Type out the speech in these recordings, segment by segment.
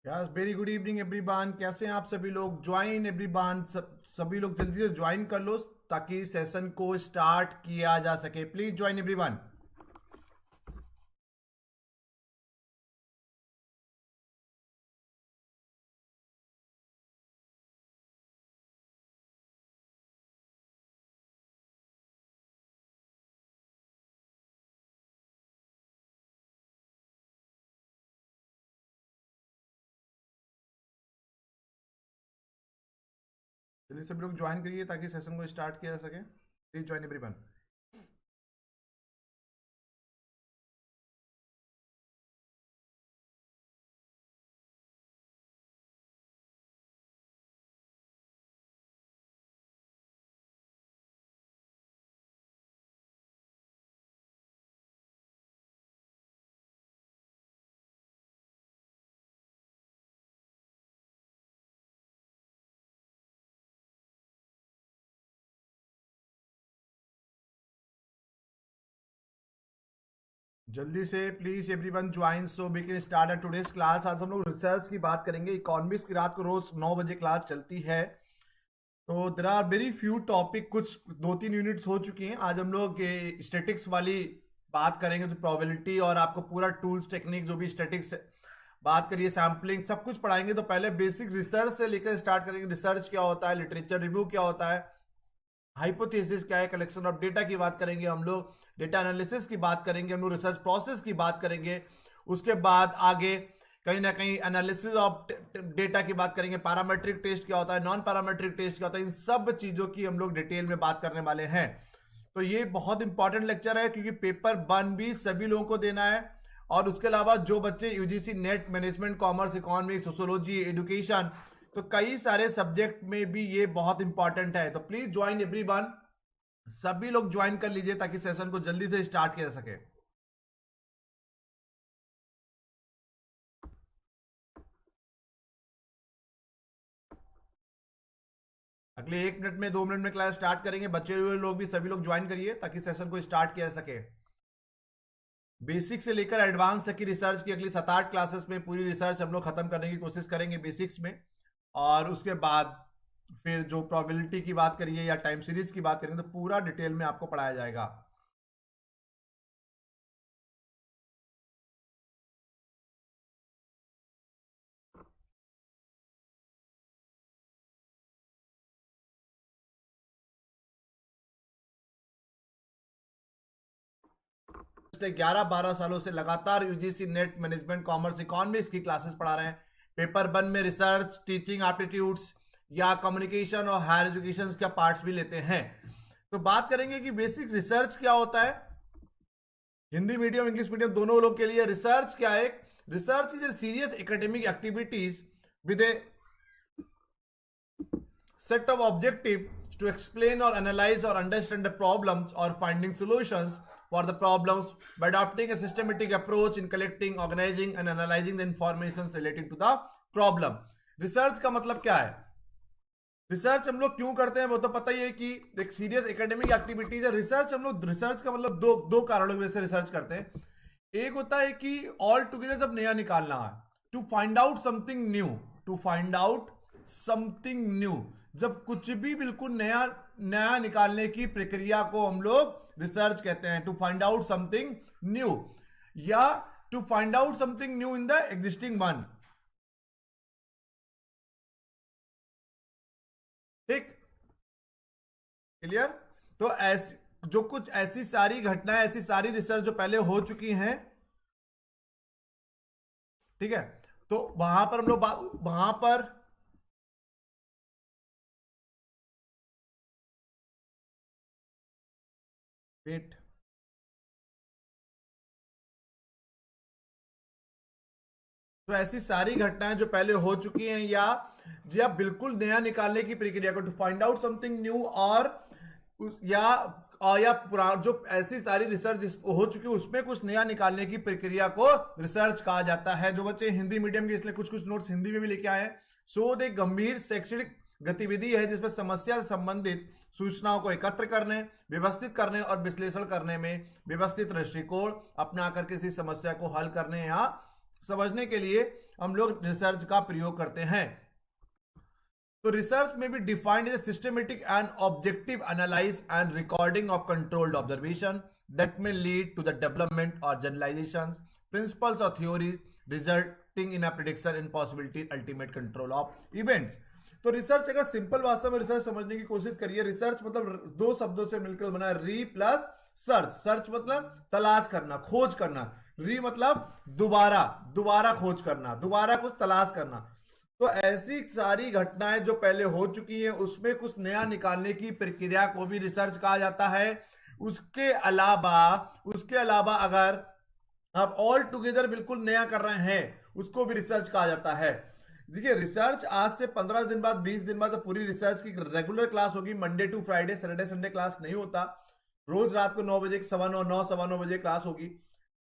Yes, very good evening everyone. कैसे हैं आप सभी लोग? ज्वाइन एवरीवन, सभी लोग जल्दी से ज्वाइन कर लो ताकि सेशन को स्टार्ट किया जा सके। Please join everyone. चलिए सभी लोग ज्वाइन करिए ताकि सेशन को स्टार्ट किया जा सके। Please join everyone. जल्दी से please everyone join so we can start today's class. आज हम लोग रिसर्च की बात करेंगे। इकोनॉमिक्स की रात को रोज 9 बजे क्लास चलती है। तो there are very few topic, कुछ 2-3 यूनिट्स हो चुकी हैं। आज हम लोग स्टैटिक्स वाली बात करेंगे, जो प्रोबेबिलिटी और आपको पूरा टूल्स टेक्निक जो भी स्टैटिक्स बात करिए, सैम्पलिंग सब कुछ पढ़ाएंगे। तो पहले बेसिक रिसर्च से लेकर स्टार्ट करेंगे। रिसर्च क्या होता है, लिटरेचर रिव्यू क्या होता है, हाइपोथेसिस क्या है, कलेक्शन ऑफ डेटा की बात करेंगे हम लोग, डेटा एनालिसिस की बात करेंगे हम लोग, रिसर्च प्रोसेस की बात करेंगे। उसके बाद आगे कहीं ना कहीं एनालिसिस ऑफ डेटा की बात करेंगे, पैरामेट्रिक टेस्ट क्या होता है, नॉन पैरामेट्रिक टेस्ट क्या होता है, इन सब चीजों की हम लोग डिटेल में बात करने वाले हैं। तो ये बहुत इंपॉर्टेंट लेक्चर है क्योंकि पेपर 1 भी सभी लोगों को देना है। और उसके अलावा जो बच्चे UGC net, management, commerce, economics, sociology, education, तो कई सारे सब्जेक्ट में भी ये बहुत इंपॉर्टेंट है। तो प्लीज ज्वाइन एवरीवन, सभी लोग ज्वाइन कर लीजिए ताकि सेशन को जल्दी से स्टार्ट किया जा सके। अगले 1 मिनट में, 2 मिनट में क्लास स्टार्ट करेंगे। बच्चे हुए लोग भी सभी लोग ज्वाइन करिए ताकि सेशन को स्टार्ट किया जा सके। बेसिक से लेकर एडवांस तक की रिसर्च की अगली 7-8 क्लासेस में पूरी रिसर्च हम लोग खत्म करने की कोशिश करेंगे बेसिक्स में। और उसके बाद फिर जो प्रोबेबिलिटी की बात करिए या टाइम सीरीज की बात करेंगे तो पूरा डिटेल में आपको पढ़ाया जाएगा। पिछले 11-12 सालों से लगातार UGC net, management, commerce, economics की क्लासेस पढ़ा रहे हैं। पेपर 1 में रिसर्च, टीचिंग एप्टीट्यूड्स या कम्युनिकेशन और हायर एजुकेशन का पार्ट्स भी लेते हैं। तो बात करेंगे कि बेसिक रिसर्च क्या होता है। हिंदी मीडियम, इंग्लिश मीडियम दोनों लोग के लिए रिसर्च क्या है? Research is a serious academic activities with A set of objectives to explain or analyze or understand the problems or finding solutions for the problems by adopting a systematic approach in collecting, organizing and analyzing the information relating to the problem. Research का मतलब क्या है? Research हम लोग क्यों करते हैं वो तो पता ही है कि एक सीरियस एकेडमिक एक्टिविटीज है। रिसर्च हम लोग, रिसर्च का मतलब दो कारणों की वजह से रिसर्च करते हैं। एक होता है कि ऑल टुगेदर जब नया निकालना है, to find out something new, to find out something new, जब कुछ भी बिल्कुल नया नया निकालने की प्रक्रिया को हम लोग रिसर्च कहते हैं। To find out something new या to find out something new in the existing one. ठीक, क्लियर? तो ऐसी जो कुछ ऐसी सारी घटनाएं, ऐसी सारी रिसर्च जो पहले हो चुकी हैं, ठीक है, तो वहां पर हम लोग वहां पर वेट, तो ऐसी सारी घटनाएं जो पहले हो चुकी हैं या बिल्कुल नया निकालने की प्रक्रिया को, to find out something new, और या जो ऐसी सारी रिसर्च हो चुकी है उसमें कुछ नया निकालने की प्रक्रिया को रिसर्च कहा जाता है। जो बच्चे हिंदी मीडियम के, इसलिए कुछ कुछ नोट्स हिंदी में भी लेके आए हैं। शोध एक गंभीर शैक्षणिक गतिविधि है जिसमें समस्या से संबंधित सूचनाओं को एकत्र करने, व्यवस्थित करने और विश्लेषण करने में व्यवस्थित दृष्टिकोण अपनाकर किसी समस्या को हल करने या समझने के लिए हम लोग रिसर्च का प्रयोग करते हैं। तो रिसर्च में भी defined as systematic and objective analyse and recording of controlled observation that में लीड टू द डेवलपमेंट और जनरलाइजेशन प्रिंसिपल्स और theories resulting in a prediction in possibility ultimate control of events. तो रिसर्च, अगर simple भाषा में research समझने की कोशिश करिए, रिसर्च मतलब दो शब्दों से मिलकर बना है, री प्लस सर्च। सर्च मतलब तलाश करना, खोज करना, री मतलब दोबारा, दोबारा खोज करना, दोबारा कुछ तलाश करना। तो ऐसी सारी घटनाएं जो पहले हो चुकी हैं उसमें कुछ नया निकालने की प्रक्रिया को भी रिसर्च कहा जाता है। उसके अलावा अगर आप ऑल टुगेदर बिल्कुल नया कर रहे हैं उसको भी रिसर्च कहा जाता है। देखिए, रिसर्च आज से 15 दिन बाद, 20 दिन बाद, जब पूरी रिसर्च की रेगुलर क्लास होगी, Monday to Friday, Saturday Sunday class नहीं होता, रोज रात को 9 बजे, 9:15 बजे क्लास होगी।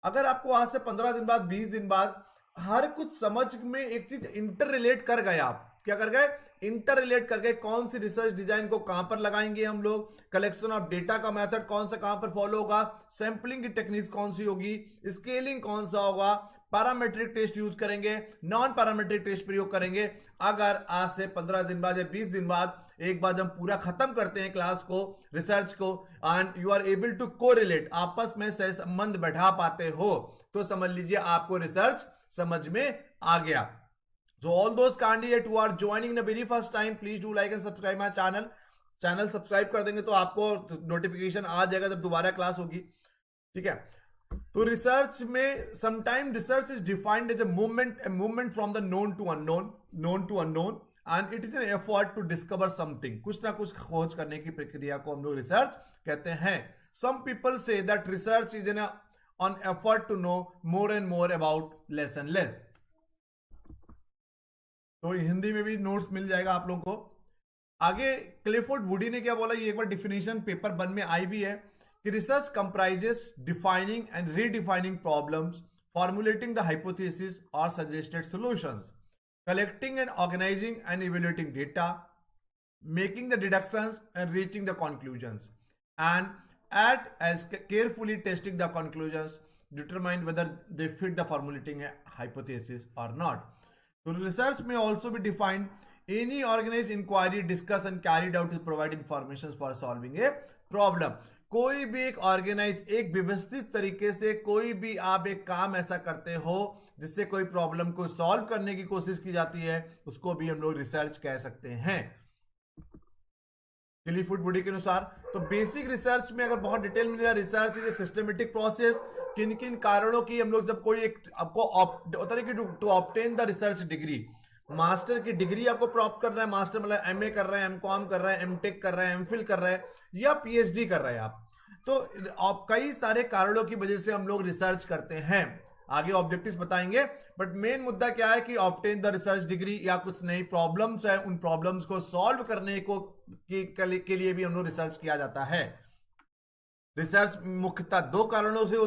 अगर आपको आज से 15 दिन बाद, 20 दिन बाद हर कुछ समझ में एक चीज इंटर रिलेट कर गए, आप क्या कर गए, इंटर रिलेट कर गए, कौन सी रिसर्च डिजाइन को कहां पर लगाएंगे हम लोग, कलेक्शन ऑफ डेटा का मेथड कौन सा कहां पर फॉलो होगा, सैंपलिंग की टेक्निक कौन सी होगी, स्केलिंग कौन सा होगा, पैरामेट्रिक टेस्ट यूज करेंगे, नॉन पैरामेट्रिक टेस्ट प्रयोग करेंगे। अगर आज से 15 दिन बाद या 20 दिन बाद एक बार जब पूरा खत्म करते हैं क्लास को, रिसर्च को, and you are able to correlate, आपस में सह संबंध बैठा पाते हो, तो समझ लीजिए आपको रिसर्च समझ में आ गया। So all those candidates who are joining in the very first time, please do like and subscribe my channel. Channel subscribe कर देंगे तो आपको नोटिफिकेशन आ जाएगा जब दोबारा क्लास होगी, ठीक है। तो रिसर्च में sometime research is defined as a movement from the known to unknown and it is an effort to discover something. कुछ ना कुछ खोज करने की प्रक्रिया को हम लोग रिसर्च कहते हैं। Some people say that research is an on effort to know more and more about less and less। तो हिंदी में भी नोट्स मिल जाएगा आप लोगों को। आगे क्लिफोर्ड वुडी ने क्या बोला, ये एक बार डिफिनेशन पेपर 1 में आई भी है कि research comprises defining and redefining problems, formulating the hypothesis और suggested solutions, collecting and organising and evaluating data, making the deductions and reaching the conclusions, and as carefully testing the conclusions determine whether they fit the formulating a hypothesis or not. So research may also be defined any organized inquiry, discuss and carried out to provide information for solving a problem। कोई भी एक organise, एक व्यवस्थित तरीके से कोई भी आप एक काम ऐसा करते हो जिससे कोई प्रॉब्लम को सॉल्व करने की कोशिश की जाती है, उसको भी हम लोग रिसर्च कह सकते हैं क्लिफोर्ड वुडी के अनुसार। तो बेसिक रिसर्च में अगर बहुत डिटेल में, research is a systematic process. किन किन कारणों की हम लोग, जब कोई एक आपको होता है कि to obtain the research degree, master की डिग्री आपको प्राप्त कर रहा है, मास्टर मतलब एमए कर रहे हैं, एमकॉम कर रहे हैं, एमटेक कर रहे हैं, एमफिल कर रहे हैं या पीएचडी कर रहे हैं आप, तो कई सारे कारणों की वजह से हम लोग रिसर्च करते हैं। आगे ऑब्जेक्टिव्स बताएंगे, बट मेन मुद्दा क्या है कि ऑब्टेन द रिसर्च डिग्री या कुछ नई प्रॉब्लम्स है, उन प्रॉब्लम्स को सॉल्व करने को के लिए भी हम लोग रिसर्च किया जाता है। रिसर्च मुख्यतः दो कारणों से,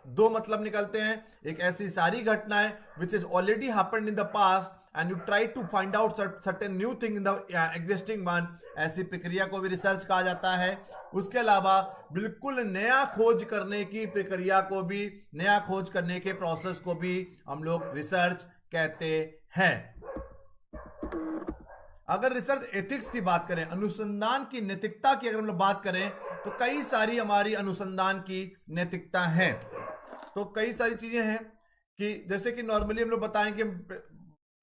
दो मतलब निकलते हैं। एक ऐसी सारी घटनाएं which is already happened in the past and you try to find out certain new thing in the existing one, ऐसी प्रक्रिया को भी रिसर्च कहा जाता है। उसके अलावा बिल्कुल नया खोज करने की प्रक्रिया को भी, नया खोज करने के प्रोसेस को भी हम लोग रिसर्च कहते हैं। अगर रिसर्च एथिक्स की बात करें, अनुसंधान की नैतिकता की अगर हम लोग बात करें, तो कई सारी हमारी अनुसंधान की नैतिकता है। तो कई सारी चीजें हैं कि जैसे कि नॉर्मली हम लोग बताएं कि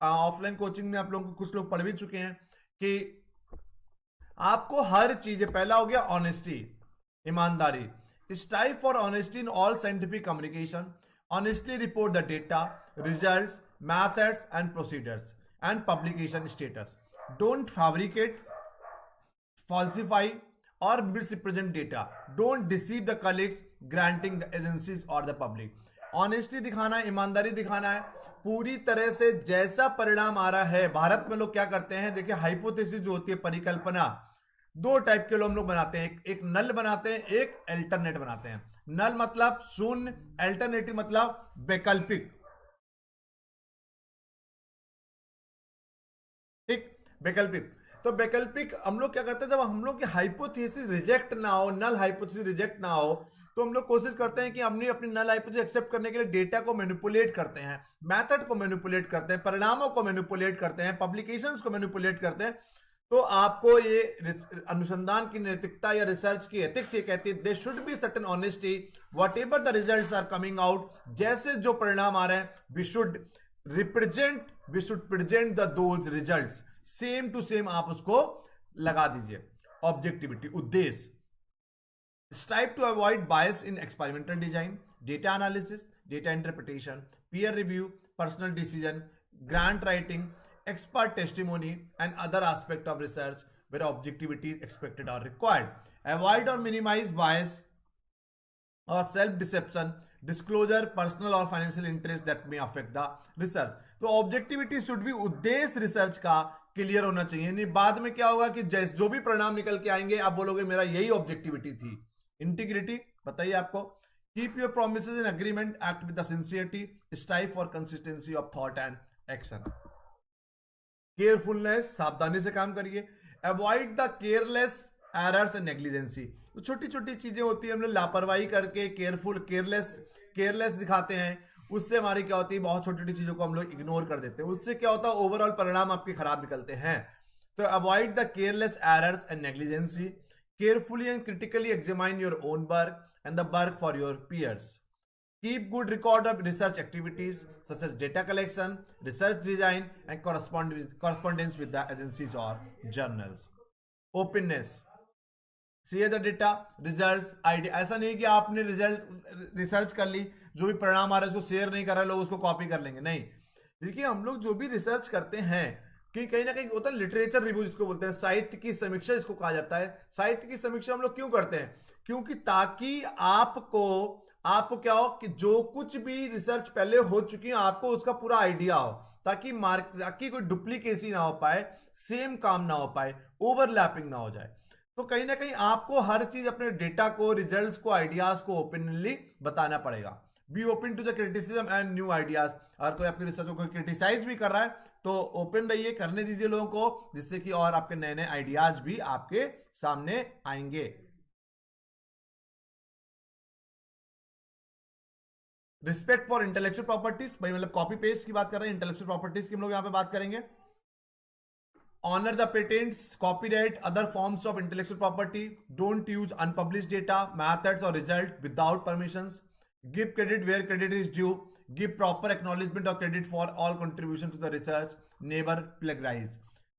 ऑफलाइन कोचिंग में आप लोगों को कुछ लोग पढ़ भी चुके हैं कि आपको हर चीज, पहला हो गया ऑनेस्टी, ईमानदारी, strive for honesty in all scientific communication, honestly report the data, results, methods and procedures and publication status, don't fabricate, falsify or misrepresent data, don't deceive the colleagues, granting the agencies or the public। Honesty दिखाना है, ईमानदारी दिखाना है, पूरी तरह से जैसा परिणाम आ रहा है। भारत में लोग क्या करते हैं, देखिए हाइपोथेसिस जो होती है, परिकल्पना, दो टाइप के लोग हम लोग बनाते हैं, एक नल बनाते हैं, एक अल्टरनेट बनाते हैं। नल मतलब शून्य, अल्टरनेटिव मतलब वैकल्पिक, ठीक, वैकल्पिक। तो वैकल्पिक हम लोग क्या करते हैं, जब हम लोग की हाइपोथेसिस रिजेक्ट ना हो, नल हाइपोथेसिस रिजेक्ट ना हो, तो हम लोग कोशिश करते हैं कि हमने अपनी नल हाइपोथेसिस एक्सेप्ट करने के लिए डेटा को मैनिपुलेट करते हैं, मेथड को मैनिपुलेट करते हैं, परिणामों को मैनिपुलेट करते हैं, पब्लिकेशंस को मैनिपुलेट करते हैं। तो आपको ये अनुसंधान की नैतिकता या रिसर्च की एथिक्स ये कहती है, they should be certain honesty whatever the results are coming out, जैसे जो परिणाम आ रहे हैं we should present the those results same to same, आप उसको लगा दीजिए। ऑब्जेक्टिविटी, उद्देश्य, strive to avoid bias in experimental design, data analysis, data interpretation, peer review, personal decision, grant writing, expert testimony, and other aspect of research where objectivity is expected or required. Avoid or minimize bias or self-deception, disclosure, personal or financial interest that may affect the research. तो objectivity should भी, उद्देश्य research का clear होना चाहिए। नहीं बाद में क्या होगा कि जो भी परिणाम निकल के आएंगे आप बोलोगे मेरा यही ऑब्जेक्टिविटी थी। इंटीग्रिटी बताइए आपको, keep your promises in agreement, act with the sincerity, strive for consistency of thought and action. Carefulness, सावधानी से काम करिए। Avoid the careless errors and negligence, तो छोटी छोटी चीजें होती है, हम लोग लापरवाही करके केयरलेस दिखाते हैं, उससे हमारी क्या होती है, बहुत छोटी छोटी चीजों को हम लोग इग्नोर कर देते हैं, उससे क्या होता है ओवरऑल परिणाम आपके खराब निकलते हैं। तो avoid the careless errors and negligence, carefully and critically examine your own work and the work for your peers. Keep good record of research activities such as data collection, research design, and correspondence with the agencies or journals. Openness, share the data, results, idea. ऐसा नहीं कि आपने research कर ली, जो भी परिणाम आ रहा है उसको शेयर नहीं कर रहे, लोग उसको कॉपी कर लेंगे, नहीं। देखिए हम लोग जो भी रिसर्च करते हैं कि कहीं ना कहीं होता है लिटरेचर रिव्यू जिसको बोलते हैं, साहित्य की समीक्षा जिसको कहा जाता है। साहित्य की समीक्षा हम लोग क्यों करते हैं, क्योंकि ताकि आपको क्या हो कि जो कुछ भी रिसर्च पहले हो चुकी है आपको उसका पूरा आइडिया हो, ताकि कोई डुप्लीकेसी ना हो पाए, सेम काम ना हो पाए, ओवरलैपिंग ना हो जाए। तो कहीं ना कहीं आपको हर चीज अपने डेटा को, रिजल्ट्स को, आइडियाज को ओपनली बताना पड़ेगा। Be open to the criticism and new ideas. अगर कोई आपकी रिसर्च को क्रिटिसाइज भी कर रहा है तो ओपन रहिए, करने दीजिए लोगों को, जिससे कि और आपके नए नए आइडियाज भी आपके सामने आएंगे। रिस्पेक्ट फॉर इंटेलेक्चुअल प्रॉपर्टीज, भाई मतलब कॉपी पेस्ट की बात कर रहे हैं, इंटेलेक्चुअल प्रॉपर्टीज की हम लोग यहां पे बात करेंगे। Honour the patents, copyright, other forms of intellectual property, don't use unpublished data, methods और result without permissions, give credit where credit is due, give proper acknowledgement or credit for all contribution to the research, never plagiarize।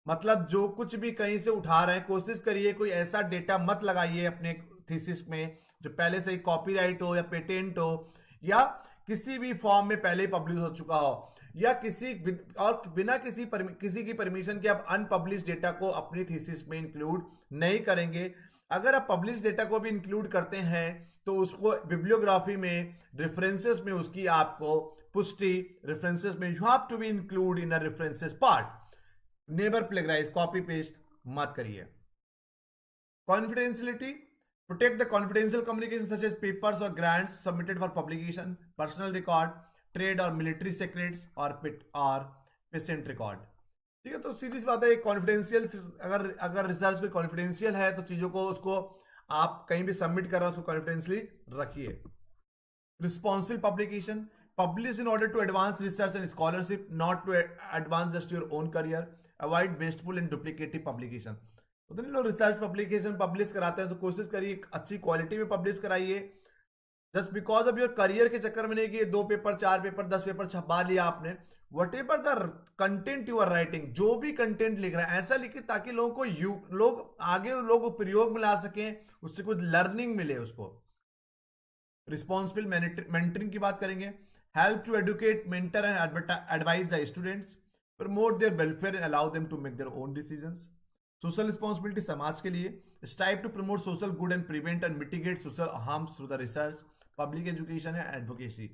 मतलब जो कुछ भी कहीं से उठा रहे हैं कोशिश करिए कोई ऐसा डेटा मत लगाइए अपने थीसिस में जो पहले से ही कॉपीराइट हो या पेटेंट हो या किसी भी फॉर्म में पहले ही पब्लिश हो चुका हो, या बिना किसी की परमिशन के आप अनपब्लिश डेटा को अपनी थीसिस में इंक्लूड नहीं करेंगे। अगर आप पब्लिश डेटा को भी इंक्लूड करते हैं तो उसको बिब्लियोग्राफी में, रेफरेंसेस में उसकी आपको पुष्टि, रेफरेंसेस में you have to be include in a references part. Never plagiarise, copy paste मत करिए। Confidentiality, protect the confidential communication such as papers और grants submitted for publication, personal record, trade और मिलिट्री सीक्रेट्स और patient record. ठीक है, तो सीधी सी बात है, कॉन्फिडेंशियल, अगर रिसर्च कोई कॉन्फिडेंशियल है तो चीजों को उसको आप कहीं भी सबमिट कर रहे हो उसको कॉन्फिडेंशियली रखिए। Responsible publication, publish in order to advance research and scholarship, not to advance just your own career. Avoid wasteful and duplicative publication. तो नहीं लोग रिसर्च पब्लिकेशन पब्लिश कराते हैं तो कोशिश करिए अच्छी क्वालिटी में पब्लिश कराइए। Just because of your career के चक्कर में नहीं कि 2 पेपर 4 पेपर 10 पेपर छपा लिया आपने। Whatever the content you are writing, जो भी कंटेंट लिख रहे हैं ऐसा लिखिए ताकि लोगों को लोग आगे प्रयोग में ला सकें, उससे कुछ लर्निंग मिले उसको। रिस्पॉन्सिबल मेंटरिंग की बात करेंगे। Help to educate, mentor and advise the students, promote their welfare and allow them to make their own decisions. Social responsibility, समाज के लिए। Strive to promote social good and prevent and mitigate social harms through the research. Public education and advocacy,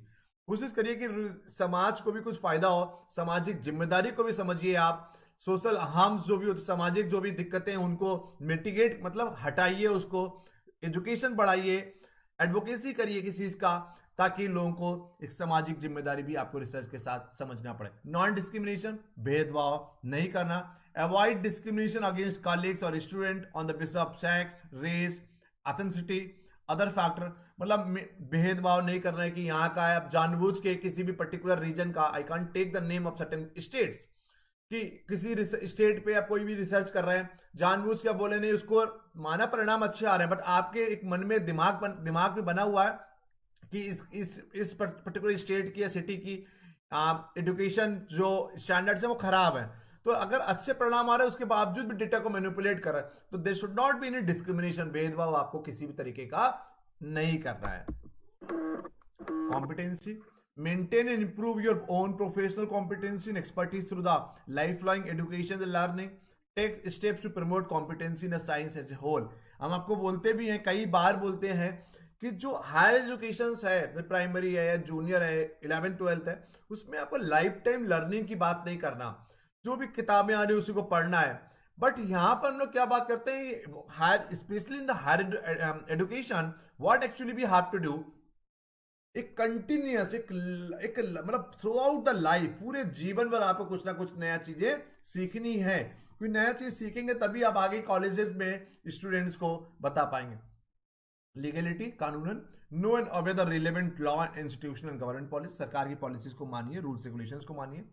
कोशिश करिए कि समाज को भी कुछ फायदा हो, सामाजिक जिम्मेदारी को भी समझिए आप। सोशल हार्म्स जो भी होते, सामाजिक जो भी दिक्कतें हैं उनको मिटिगेट मतलब हटाइए, उसको एजुकेशन बढ़ाइए, एडवोकेसी करिए किसी चीज का, ताकि लोगों को एक सामाजिक जिम्मेदारी भी आपको रिसर्च के साथ समझना पड़े। नॉन डिस्क्रिमिनेशन, भेदभाव नहीं करना। अवॉइड डिस्क्रिमिनेशन अगेंस्ट कॉलीग्स और student on the basis of sex, race, ethnicity, other factor. मतलब भेदभाव नहीं करना है कि यहाँ का है, आप जानबूझ के किसी भी पर्टिकुलर रीजन का, I can't take the name of certain states, कि किसी स्टेट पे आप कोई भी रिसर्च कर रहे हैं, जानबूझ के आप बोले नहीं, उसको माना परिणाम अच्छे आ रहे हैं, बट आपके एक मन में दिमाग में बना हुआ है कि इस पर्टिकुलर स्टेट की या सिटी की एजुकेशन जो स्टैंडर्ड्स है वो खराब है। तो अगर अच्छे परिणाम आ रहे हैं उसके बावजूद भी डेटा को मैनिपुलेट कर रहा है, तो there should not be any discrimination, भेदभाव आपको किसी भी तरीके का नहीं करना है। Competency, maintain and improve your own professional competency and expertise through the lifelong education and learning. Take steps to promote competency in a science as a whole. हम आपको बोलते भी हैं, कई बार बोलते हैं कि जो हायर एजुकेशन है, प्राइमरी है या जूनियर है, 11th-12th है, उसमें आपको लाइफ टाइम लर्निंग की बात नहीं करना, जो भी किताबें आ रही है उसी को पढ़ना है। बट यहाँ पर हम लोग क्या बात करते हैं, higher specially in the higher education, what actually we have to do, एक कंटिन्यूअस एक मतलब थ्रू आउट द लाइफ, पूरे जीवन भर आपको कुछ ना कुछ नया चीजें सीखनी है, क्योंकि नया चीज सीखेंगे तभी आप आगे कॉलेजेस में स्टूडेंट्स को बता पाएंगे। लीगलिटी, कानूनन, know and obey the relevant law and institutional and government policy, सरकार की पॉलिसीज को मानिए, रूल्स रेगुलेशंस को मानिए।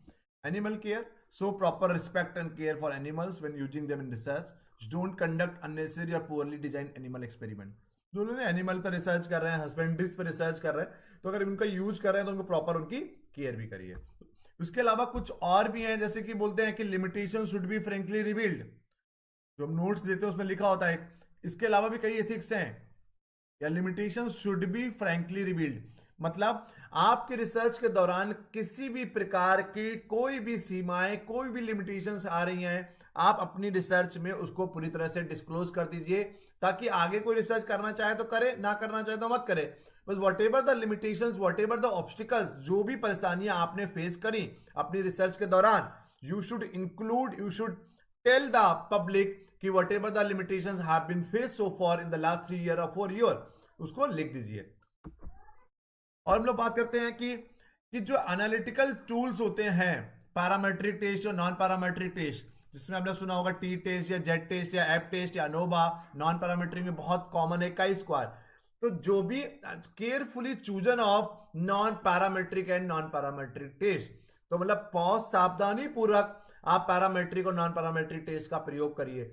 Animal care, so proper respect and care for animals when using them in research, don't conduct unnecessary और poorly design animal experiment. जो लोग animal पर रिसर्च कर रहे हैं, हस्बेंड्रीज पर रिसर्च कर रहे हैं, तो अगर उनका यूज कर रहे हैं तो उनको प्रॉपर उनकी केयर भी करिए। उसके अलावा कुछ और भी हैं, जैसे कि बोलते हैं कि limitation should be frankly revealed, जो हम नोट्स देते हैं उसमें लिखा होता है। इसके अलावा भी कई एथिक्स हैं, या limitation should be frankly revealed, मतलब आपके रिसर्च के दौरान किसी भी प्रकार की कोई भी सीमाएं, कोई भी लिमिटेशंस आ रही हैं, आप अपनी रिसर्च में उसको पूरी तरह से डिस्क्लोज कर दीजिए, ताकि आगे कोई रिसर्च करना चाहे तो करे, ना करना चाहे तो मत करे। बस what ever the limitations, what ever the obstacles, जो भी परेशानियां आपने फेस करी अपनी रिसर्च के दौरान, you should include, you should tell the public कि whatever the limitations have been face so far in the last 3 year और 4 ईयर, उसको लिख दीजिए। और हम लोग बात करते हैं कि जो एनालिटिकल टूल्स होते हैं, पैरामेट्रिक टेस्ट और नॉन पैरामेट्रिक टेस्ट, जिसमें आपने सुना होगा टी टेस्ट या जेड टेस्ट या एप टेस्ट या अनोवा, नॉन पैरामेट्रिक में बहुत कॉमन है काई स्क्वायर। तो जो भी carefully chosen of non parametric and non parametric test, तो मतलब बहुत सावधानी पूर्वक आप पैरामेट्रिक और नॉन पैरामेट्रिक टेस्ट का प्रयोग करिए।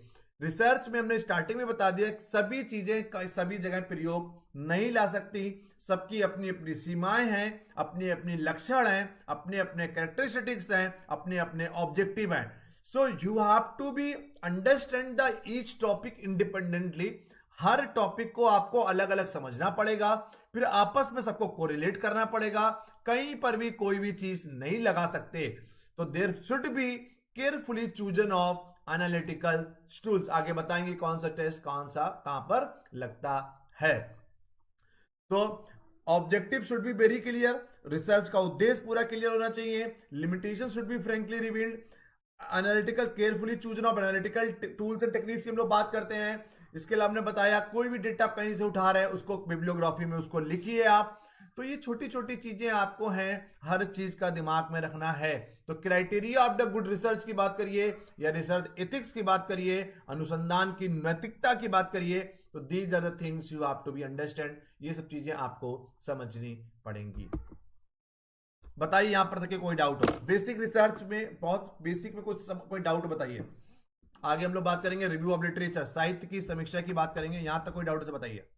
रिसर्च में हमने स्टार्टिंग में बता दिया, सभी चीजें सभी जगह प्रयोग नहीं ला सकती, सबकी अपनी अपनी सीमाएं हैं, अपने अपने लक्षण हैं, अपने अपने कैरेक्टरिस्टिक्स हैं, अपने अपने ऑब्जेक्टिव हैं। So you have to be understand the each topic independently. हर टॉपिक को आपको अलग अलग समझना पड़ेगा, फिर आपस में सबको कोरिलेट करना पड़ेगा, कहीं पर भी कोई भी चीज नहीं लगा सकते। तो there should be carefully chosen of analytical tools. आगे बताएंगे कौन सा टेस्ट कौन सा कहां पर लगता है। तो objective should be very clear, research का उद्देश्य पूरा क्लियर होना चाहिए, limitation should be frankly revealed, analytical carefully chosen of analytical tools and techniques की हम लोग बात करते हैं। इसके अलावा हमने बताया कोई भी डेटा कहीं से उठा रहे हैं उसको बिब्लियोग्राफी में उसको लिखिए आप। तो ये छोटी छोटी चीजें आपको हैं, हर चीज का दिमाग में रखना है। तो criteria of the good research की बात करिए या रिसर्च एथिक्स की बात करिए, अनुसंधान की नैतिकता की बात करिए, तो these are the things you have to be understand. ये सब चीजें आपको समझनी पड़ेंगी। बताइए यहां पर तक कोई डाउट हो, बेसिक रिसर्च में बहुत बेसिक में कोई डाउट बताइए। आगे हम लोग बात करेंगे रिव्यू ऑफ लिटरेचर, साहित्य की समीक्षा की बात करेंगे, यहां तक कोई डाउट है तो बताइए।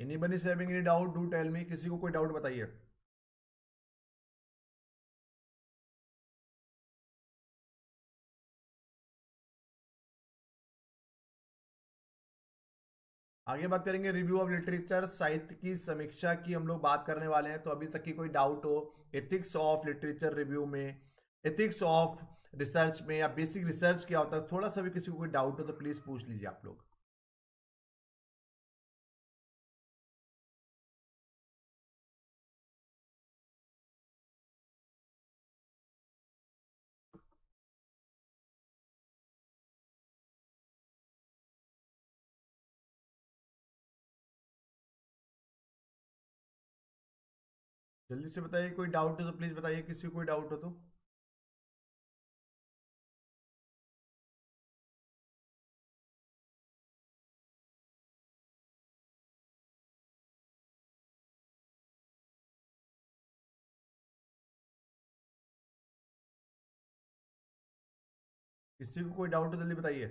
Anybody is having any doubt, do tell me। किसी को कोई डाउट बताइए। आगे बात करेंगे रिव्यू ऑफ लिटरेचर, साहित्य की समीक्षा की हम लोग बात करने वाले हैं। तो अभी तक की कोई डाउट हो एथिक्स ऑफ लिटरेचर रिव्यू में, एथिक्स ऑफ रिसर्च में, या बेसिक रिसर्च क्या होता है, थोड़ा सा भी किसी को कोई डाउट हो तो प्लीज पूछ लीजिए आप लोग। जल्दी से बताइए, कोई डाउट हो तो प्लीज बताइए, किसी को कोई डाउट हो तो। किसी को कोई डाउट हो जल्दी बताइए।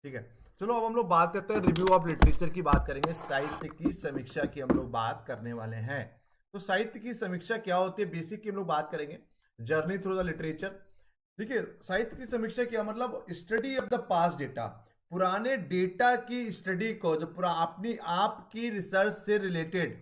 ठीक है, चलो अब हम लोग बात करते हैं, रिव्यू ऑफ लिटरेचर की बात करेंगे, साहित्य की समीक्षा की हम लोग बात करने वाले हैं। तो साहित्य की समीक्षा क्या होती है, बेसिक की हम लोग बात करेंगे, जर्नी थ्रू द लिटरेचर। देखिए, साहित्य की समीक्षा क्या मतलब, study of the past data, पुराने डेटा की स्टडी को, जो पूरा अपनी आपकी रिसर्च से रिलेटेड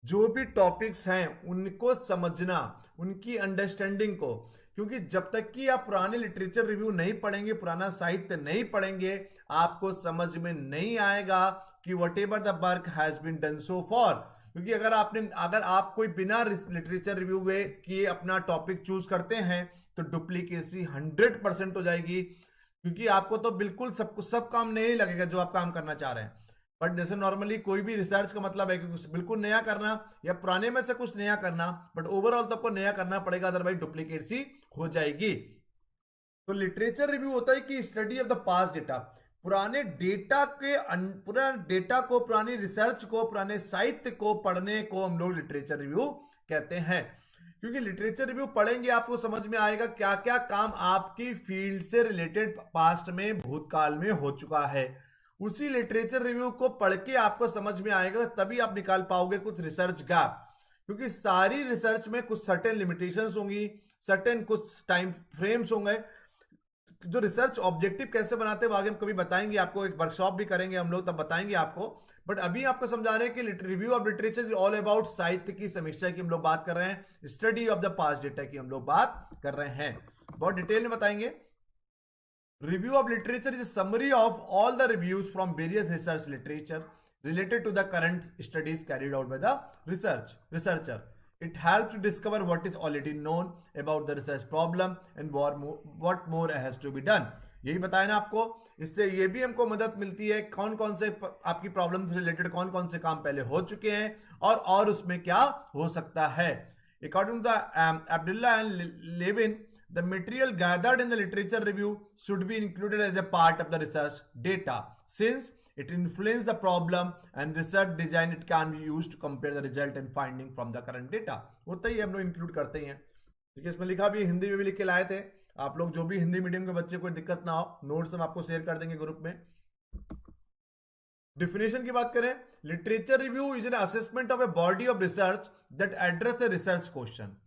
जो भी टॉपिक्स हैं उनको समझना, उनकी अंडरस्टैंडिंग को। क्योंकि जब तक कि आप पुराने लिटरेचर रिव्यू नहीं पढ़ेंगे, पुराना साहित्य नहीं पढ़ेंगे, आपको समझ में नहीं आएगा कि whatever the work has been done so far. क्योंकि अगर आप कोई बिना लिटरेचर रिव्यू किए अपना टॉपिक चूज करते हैं तो डुप्लीकेसी 100% हो जाएगी। क्योंकि आपको तो बिल्कुल सब काम नहीं लगेगा जो आप काम करना चाह रहे हैं। बट जैसे नॉर्मली कोई भी रिसर्च का मतलब है कि कुछ बिल्कुल नया करना या पुराने में से कुछ नया करना, बट ओवरऑल तो आपको नया करना पड़ेगा, अदरवाइज डुप्लीकेसी हो जाएगी। तो लिटरेचर रिव्यू होता है कि study of the past data, पुराने डेटा के पुराने डेटा को, पुरानी रिसर्च को, पुराने साहित्य को पढ़ने को हम लोग लिटरेचर रिव्यू कहते हैं। क्योंकि लिटरेचर रिव्यू पढ़ेंगे आपको समझ में आएगा क्या क्या काम आपकी फील्ड से रिलेटेड पास्ट में, भूतकाल में हो चुका है। उसी लिटरेचर रिव्यू को पढ़ के आपको समझ में आएगा, तभी आप निकाल पाओगे कुछ रिसर्च गैप। क्योंकि सारी रिसर्च में कुछ सर्टेन लिमिटेशंस होंगी, सर्टेन कुछ टाइम फ्रेम्स होंगे। जो रिसर्च ऑब्जेक्टिव कैसे बनाते हैं वो आगे हम कभी बताएंगे आपको, एक वर्कशॉप भी करेंगे हम लोग, तब बताएंगे आपको। बट अभी आपको समझा रहे हैं कि review of literature is all about साहित्य की समीक्षा की हम लोग बात कर रहे हैं, study of the past data की हम लोग बात कर रहे हैं, बहुत डिटेल में बताएंगे। Review of literature is a summary of all the reviews from various research literature related to the current studies carried out by the researcher. It helps to discover what is already known about the research problem and what more has to be done. यही बताया ना आपको, इससे ये भी हमको मदद मिलती है कौन कौन से आपकी प्रॉब्लम से रिलेटेड कौन कौन से काम पहले हो चुके हैं और उसमें क्या हो सकता है। According to the Abdullah and Levin, the material gathered in the literature review should be included as a part of the research data since it influences the problem and research design. It can be used to compare the result and finding from the current data. होता ही हम लोग include करते ही हैं। ठीक है, इसमें लिखा भी हिंदी में भी लिख के लाए थे आप लोग, जो भी हिंदी मीडियम के बच्चे कोई दिक्कत ना हो, नोट्स हम आपको शेयर कर देंगे ग्रुप में। डिफिनेशन की बात करें, literature review is an assessment of a body of research that address a research question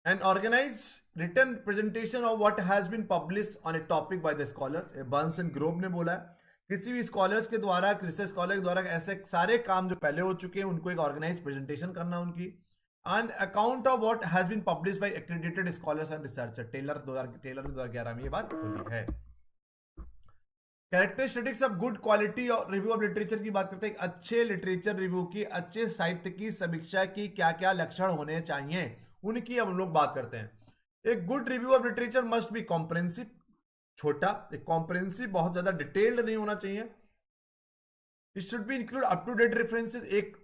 and organize written presentation of what has been published on a topic by the scholars. Burns and Grove ने बोला है किसी भी scholars के द्वारा, research scholar के द्वारा ऐसे सारे काम जो पहले हो चुके हैं उनको एक ऑर्गेनाइज प्रेजेंटेशन करना उनकी, and account of what has been published by accredited scholars and researcher. Taylor 2011 में ये बात बोली है। कैरेक्टरिस्टिक्स ऑफ गुड क्वालिटी और रिव्यू ऑफ लिटरेचर की बात करते हैं, अच्छे लिटरेचर रिव्यू की, अच्छे साहित्य की समीक्षा की क्या क्या लक्षण होने चाहिए उनकी अब हम लोग बात करते हैं। एक good review of literature must be comprehensive, छोटा, एक कॉम्प्रिहेंसिव, बहुत ज्यादा डिटेल्ड नहीं होना चाहिए। It should be include up to date references, एक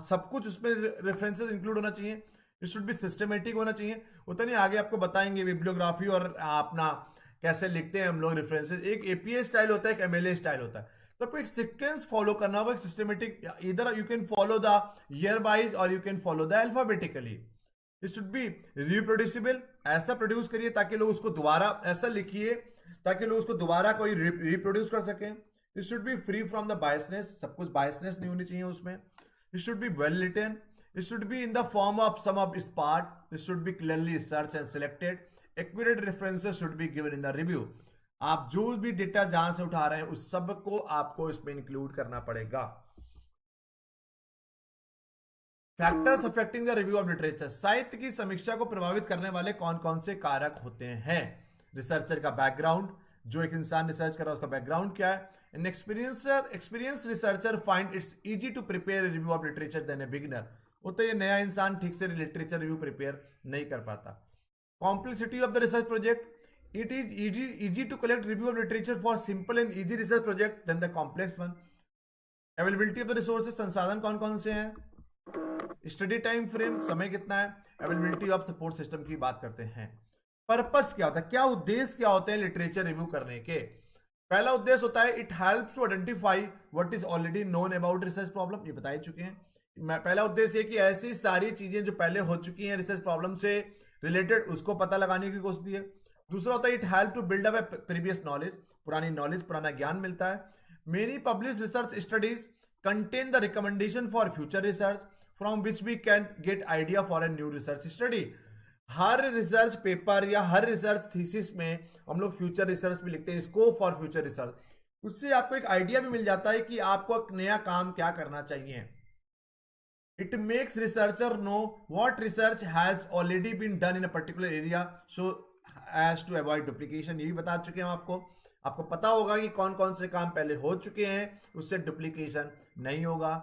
सब कुछ उसमें रेफरेंसेस इंक्लूड होना चाहिए। इट शुड बी सिस्टमेटिक होना चाहिए। उतना नहीं, आगे आपको बताएंगे बिब्लियोग्राफी और अपना कैसे लिखते हैं हम लोग रेफरेंसेस। एक एपीए स्टाइल होता है, एक एमएलए स्टाइल होता है, तो आपको एक सीक्वेंस फॉलो करना होगा, एक सिस्टमेटिक। इधर you can follow the year wise और you can follow the alphabetically. It should be reproducible, ऐसा प्रोड्यूस करिए ताकि लोग उसको दोबारा, ऐसा लिखिए ताकि लोग उसको दोबारा कोई रिप्रोड्यूस कर सकें। It should be free from the biasness, सब कुछ बायसनेस नहीं होनी चाहिए उसमें। It should be well written, it should be in the form of some of its part, it should be clearly search and selected, accurate references should be given in the review. आप जो भी data जहां से उठा रहे हैं उस सब को आपको इसमें इंक्लूड करना पड़ेगा। Factors affecting the review of literature, साहित्य की समीक्षा को प्रभावित करने वाले कौन कौन से कारक होते हैं। रिसर्चर का बैकग्राउंड, जो एक इंसान रिसर्च कर रहा है उसका बैकग्राउंड क्या है। An experience researcher find its easy to prepare review of literature then a beginner, वो तो ये नया इंसान ठीक से लिटरेचर रिव्यू प्रिपेयर नहीं कर पाता। Complexity of the research project, it is easy to collect review of literature for simple and easy research project then the complex one. Availability of the resources, संसाधन कौन कौन से हैं, स्टडी टाइम फ्रेम, समय कितना है, अवेलेबिलिटी ऑफ सपोर्ट सिस्टम की बात करते हैं। पर्पस क्या होता है, क्या उद्देश्य क्या होते हैं लिटरेचर रिव्यू करने के। पहला उद्देश्य होता है it helps to identify what is already known about research problem, ये बता ही चुके हैं। पहला उद्देश्य है कि ऐसी सारी चीजें जो पहले हो चुकी हैं रिसर्च प्रॉब्लम से रिलेटेड उसको पता लगाने की कोशिश की है। दूसरा होता है it help to build up previous knowledge, पुरानी नॉलेज पुराना ज्ञान मिलता है। Many publish research studies contain the recommendation for future research from which we can get idea for a new research study. हर रिसर्च पेपर या हर research thesis में हम लोग फ्यूचर रिसर्च भी लिखते हैं, स्कोप फॉर फ्यूचर रिसर्च। उससे आपको एक आइडिया भी मिल जाता है कि आपको एक नया काम क्या करना चाहिए। It makes researcher know what research has already been done in a particular area so as to avoid duplication, ये भी बता चुके हैं आपको पता होगा कि कौन कौन से काम पहले हो चुके हैं, उससे डुप्लीकेशन नहीं होगा।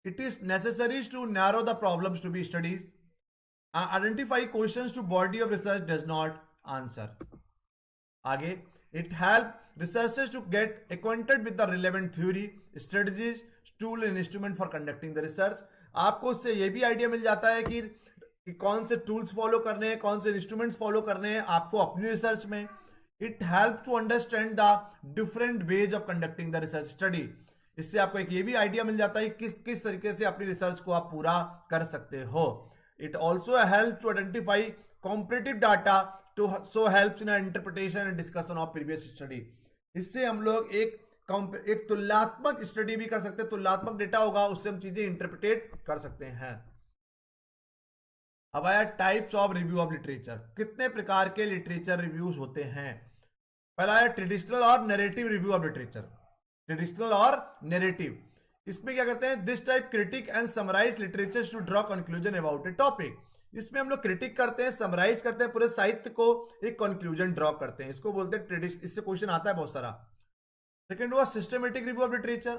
It is necessary to narrow the problems to be studies, identify questions to body of research does not answer। आगे it help researchers to get acquainted with the relevant theory, strategies, tool and instrument for conducting the research। आपको उससे ये भी idea मिल जाता है कि कौन से टूल्स फॉलो करने हैं, कौन से इंस्ट्रूमेंट्स फॉलो करने हैं आपको अपनी रिसर्च में। It help to understand the different ways of conducting the research study, इससे आपको एक ये भी आइडिया मिल जाता है किस किस तरीके से अपनी रिसर्च को आप पूरा कर सकते हो। It also helps to identify comparative data to so helps in interpretation and discussion of previous study। इससे हम लोग एक तुलनात्मक स्टडी भी कर सकते हैं, तुलनात्मक डेटा होगा उससे हम चीजें इंटरप्रेट कर सकते हैं। अब आया types of review of literature, कितने प्रकार के लिटरेचर रिव्यूज होते हैं। पहला है ट्रेडिशनल और narrative review of literature. Traditional और नैरेटिव, इसमें क्या करते हैं, this type critique and summarise literature to draw conclusion about a topic. इसमें हम लोग क्रिटिक करते हैं, समराइज करते हैं पूरे साहित्य को, एक कंक्लूजन ड्रॉ करते हैं, इसको बोलते हैं ट्रेडिशन। इससे क्वेश्चन आता है बहुत सारा। सेकंड हुआ systematic review of literature.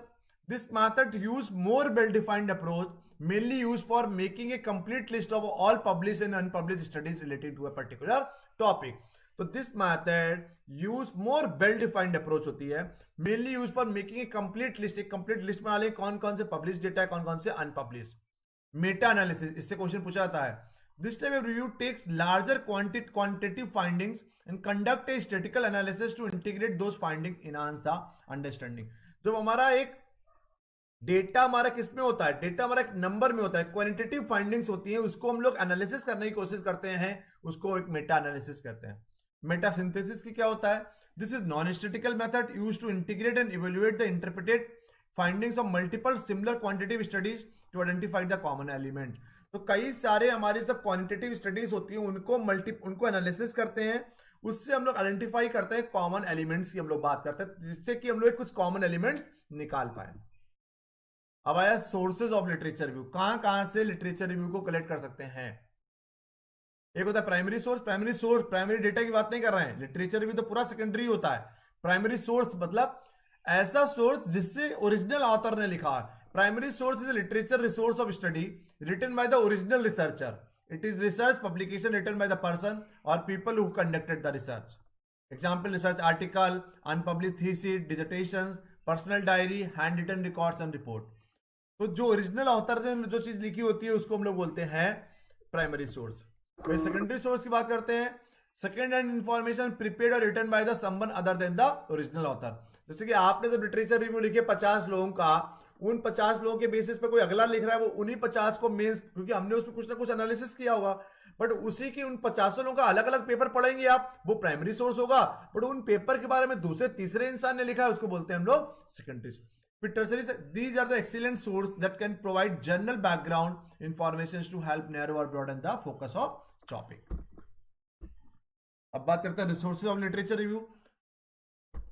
This method use more well defined approach mainly use for making a complete list of all publish and unpublish studies related to a particular topic. तो this method use more well defined approach होती है, mainly use for making a complete list, एक complete list बना ले कौन कौन से publish data है, कौन कौन से अनपब्लिश। मेटा एनालिसिस, इससे क्वेश्चन पूछा जाता है। This type of review takes larger quantitative findings and conduct a statistical analysis to integrate those finding enhance the understanding. जब हमारा एक डेटा हमारा किस में होता है, डेटा हमारा एक नंबर में होता है, क्वांटिटेटिव फाइंडिंग्स होती है, उसको हम लोग एनालिसिस करने की कोशिश करते हैं, उसको एक मेटा एनालिसिस कहते हैं। मेटा सिंथेसिस की क्या होता है, this is non statistical method used to integrate and evaluate the interpreted findings of multiple similar quantitative studies to identify the common element. तो कई सारे हमारी सब क्वांटिटेटिव स्टडीज होती हैं, उनको एनालिसिस करते हैं, उससे हम लोग आइडेंटिफाई करते हैं कॉमन एलिमेंट्स की हम लोग बात करते हैं, जिससे कि हम लोग कुछ कॉमन एलिमेंट्स निकाल पाए। अब आया सोर्सेज ऑफ लिटरेचर रिव्यू, कहां से लिटरेचर रिव्यू को कलेक्ट कर सकते हैं। एक होता है प्राइमरी सोर्स, प्राइमरी डेटा की बात नहीं कर रहे हैं, लिटरेचर रिव्यू तो पूरा सेकेंडरी होता है। प्राइमरी सोर्स मतलब ऐसा सोर्स जिससे ओरिजिनल ऑथर ने लिखा है। Primary source is literature resource of study written by the original researcher. It is research publication written by the person और people who conducted the research. Example research article, unpublish thesis, dissertations, personal diary, hand written records and report. तो जो original author ने जो चीज लिखी होती है उसको हम लोग बोलते हैं प्राइमरी सोर्स। वही सेकेंडरी सोर्स की बात करते हैं, सेकेंड हैंड इंफॉर्मेशन प्रिपेयर्ड और written by the someone other than the original author. जैसे कि आपने जब लिटरेचर रिव्यू लिखे 50 लोगों का, उन 50 लोगों के बेसिस पे कोई अगला लिख रहा है, वो उन्हीं 50 को मेंस, क्योंकि हमने उसमें कुछ ना कुछ एनालिसिस किया होगा, बट उसी की उन 50 लोगों का अलग अलग पेपर पढ़ेंगे आप, वो प्राइमरी सोर्स होगा, बट उन पेपर के बारे में दूसरे तीसरे इंसान ने लिखा है, उसको बोलते हैं हम लोग secondary. These are the excellent source that can provide general background information to help narrow or broaden the focus of topic। अब बात करते हैं रिसोर्सेज ऑफ लिटरेचर रिव्यू।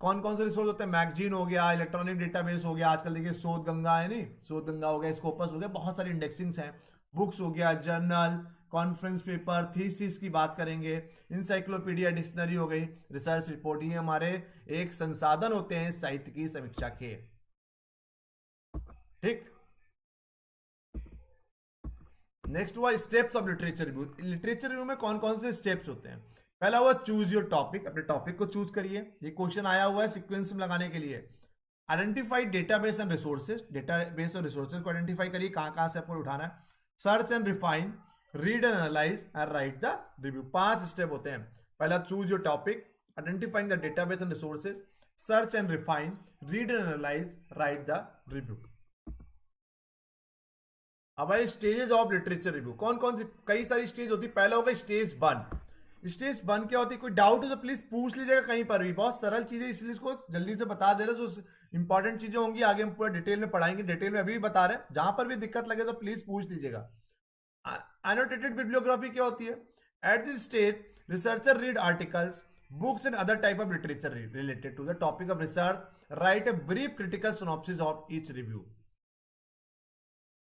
कौन कौन से रिसोर्स होते हैं, मैगजीन हो गया, इलेक्ट्रॉनिक डेटाबेस हो गया, आजकल देखिए शोध गंगा है, नहीं शोध गंगा हो गया, स्कोपस हो गया, बहुत सारी इंडेक्सिंग्स हैं, बुक्स हो गया, जर्नल, कॉन्फ्रेंस पेपर, थीसिस की बात करेंगे, इंसाइक्लोपीडिया, डिक्शनरी हो गई, रिसर्च रिपोर्ट, ये हमारे एक संसाधन होते हैं साहित्य की समीक्षा के। ठीक, नेक्स्ट हुआ steps of literature review. Literature review में कौन कौन से स्टेप्स होते हैं। पहला हुआ चूज योर टॉपिक, अपने टॉपिक को चूज करिए। ये क्वेश्चन आया हुआ है सीक्वेंस में लगाने के लिए। Identify database and resources, database और रिसोर्सेज को आइडेंटिफाई करिए कहां से आपको उठाना है। Search and refine, read and analyse and right the review. 5 step होते हैं। पहला choose your topic, identifying the database and resources, search and refine, read and analyse, right the review. अब भाई स्टेजेस ऑफ लिटरेचर रिव्यू, कौन कौन सी, कई सारी stage होती है। पहला होगा स्टेज 1। स्टेज 1 क्या होती है? कोई डाउट हो तो प्लीज पूछ लीजिएगा कहीं पर भी, बहुत सरल चीजें इसलिए इसको जल्दी से बता दे रहे। जो इंपॉर्टेंट चीजें होंगी आगे हम पूरा डिटेल में पढ़ाएंगे, डिटेल में अभी भी बता रहे हैं। जहां पर भी दिक्कत लगे तो प्लीज पूछ लीजिएगा। एनोटेटेड बिब्लियोग्राफी क्या होती है? At this stage researcher read articles, books and other type of literature related to the topic of research, write a brief critical synopsis of each review.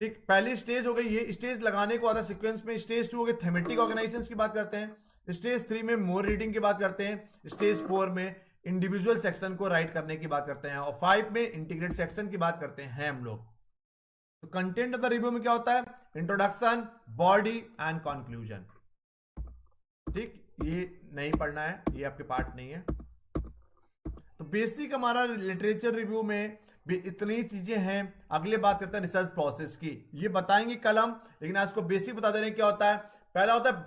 ठीक, पहली स्टेज हो गई ये। स्टेज लगाने को आता सीक्वेंस में। स्टेज 2 हो गई थेमेटिक ऑर्गेनाइजेशन की बात करते हैं। स्टेज 3 में मोर रीडिंग की बात करते हैं। स्टेज 4 में इंडिविजुअल सेक्शन को राइट करने की बात करते हैं। और 5 में इंटीग्रेट सेक्शन की बात करते हैं हम लोग। तो कंटेंट ऑफ द रिव्यू में क्या होता है? Introduction, body and conclusion. ठीक, ये नहीं पढ़ना है, ये आपके पार्ट नहीं है। तो बेसिक हमारा लिटरेचर रिव्यू में भी इतनी चीजें हैं। अगले बात करते हैं रिसर्च प्रोसेस की, ये बताएंगे कल हम, लेकिन आज को बेसिक बता दे रहे हैं क्या होता है। पहला होता है